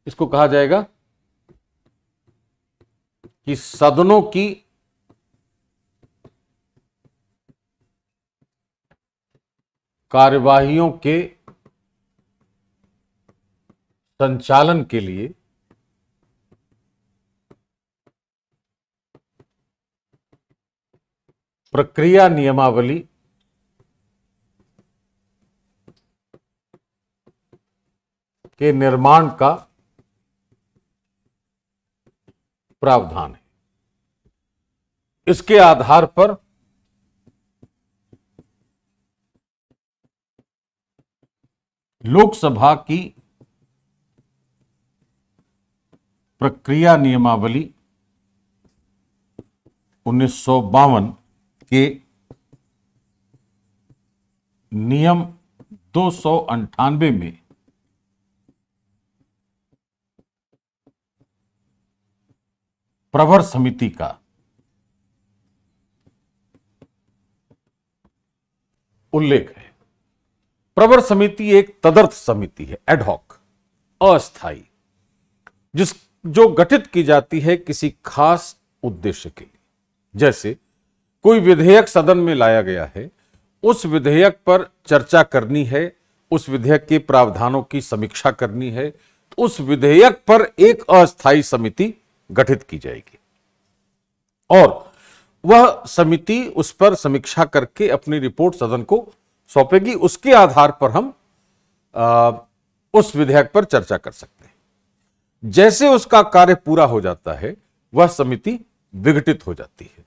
इसको कहा जाएगा कि सदनों की कार्यवाहियों के संचालन के लिए प्रक्रिया नियमावली के निर्माण का प्रावधान है। इसके आधार पर लोकसभा की प्रक्रिया नियमावली 1952 के नियम 298 में प्रवर समिति का उल्लेख है। प्रवर समिति एक तदर्थ समिति है, एडहॉक, अस्थायी, जो गठित की जाती है किसी खास उद्देश्य के लिए। जैसे कोई विधेयक सदन में लाया गया है, उस विधेयक पर चर्चा करनी है, उस विधेयक के प्रावधानों की समीक्षा करनी है, तो उस विधेयक पर एक अस्थायी समिति गठित की जाएगी और वह समिति उस पर समीक्षा करके अपनी रिपोर्ट सदन को सौंपेगी। उसके आधार पर हम उस विधेयक पर चर्चा कर सकते हैं। जैसे उसका कार्य पूरा हो जाता है, वह समिति विघटित हो जाती है।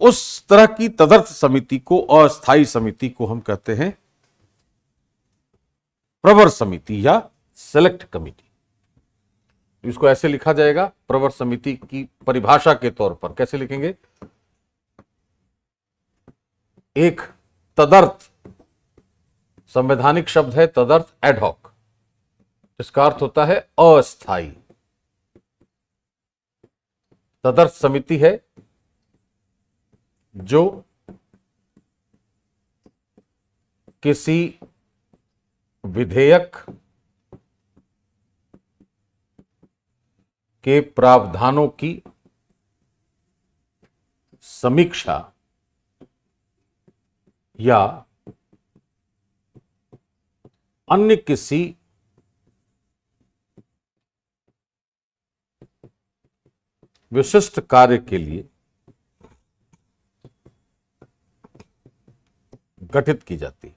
उस तरह की तदर्थ समिति को, अस्थायी समिति को हम कहते हैं प्रवर समिति या सेलेक्ट कमिटी। इसको ऐसे लिखा जाएगा, प्रवर समिति की परिभाषा के तौर पर कैसे लिखेंगे? एक तदर्थ, संवैधानिक शब्द है तदर्थ, एडहॉक, इसका अर्थ होता है अस्थायी। तदर्थ समिति है जो किसी विधेयक के प्रावधानों की समीक्षा या अन्य किसी विशिष्ट कार्य के लिए गठित की जाती है।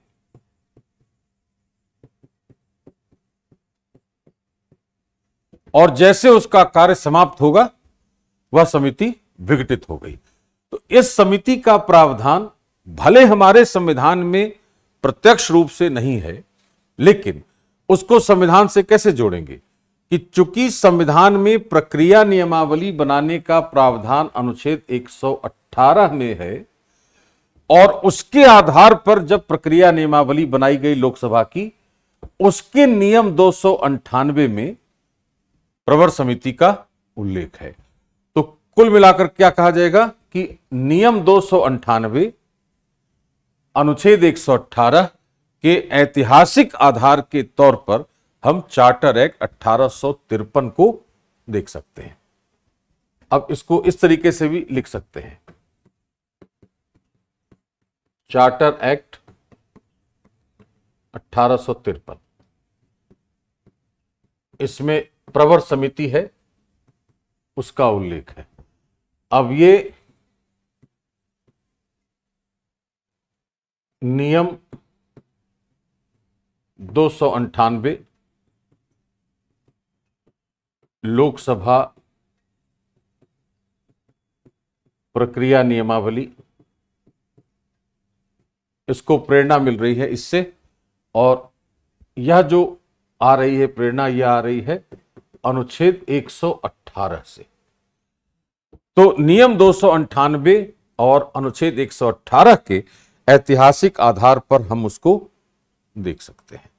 और जैसे उसका कार्य समाप्त होगा, वह समिति विघटित हो गई। तो इस समिति का प्रावधान भले हमारे संविधान में प्रत्यक्ष रूप से नहीं है, लेकिन उसको संविधान से कैसे जोड़ेंगे कि चूंकि संविधान में प्रक्रिया नियमावली बनाने का प्रावधान अनुच्छेद 118 में है और उसके आधार पर जब प्रक्रिया नियमावली बनाई गई लोकसभा की, उसके नियम 298 में प्रवर समिति का उल्लेख है। तो कुल मिलाकर क्या कहा जाएगा कि नियम 298 अनुच्छेद 118 के ऐतिहासिक आधार के तौर पर हम चार्टर एक्ट 1853 को देख सकते हैं। अब इसको इस तरीके से भी लिख सकते हैं, चार्टर एक्ट 1853, इसमें प्रवर समिति है, उसका उल्लेख है। अब ये नियम 298 लोकसभा प्रक्रिया नियमावली, इसको प्रेरणा मिल रही है इससे, और यह जो आ रही है प्रेरणा, यह आ रही है अनुच्छेद 118 से। तो नियम 298 और अनुच्छेद 118 के ऐतिहासिक आधार पर हम उसको देख सकते हैं।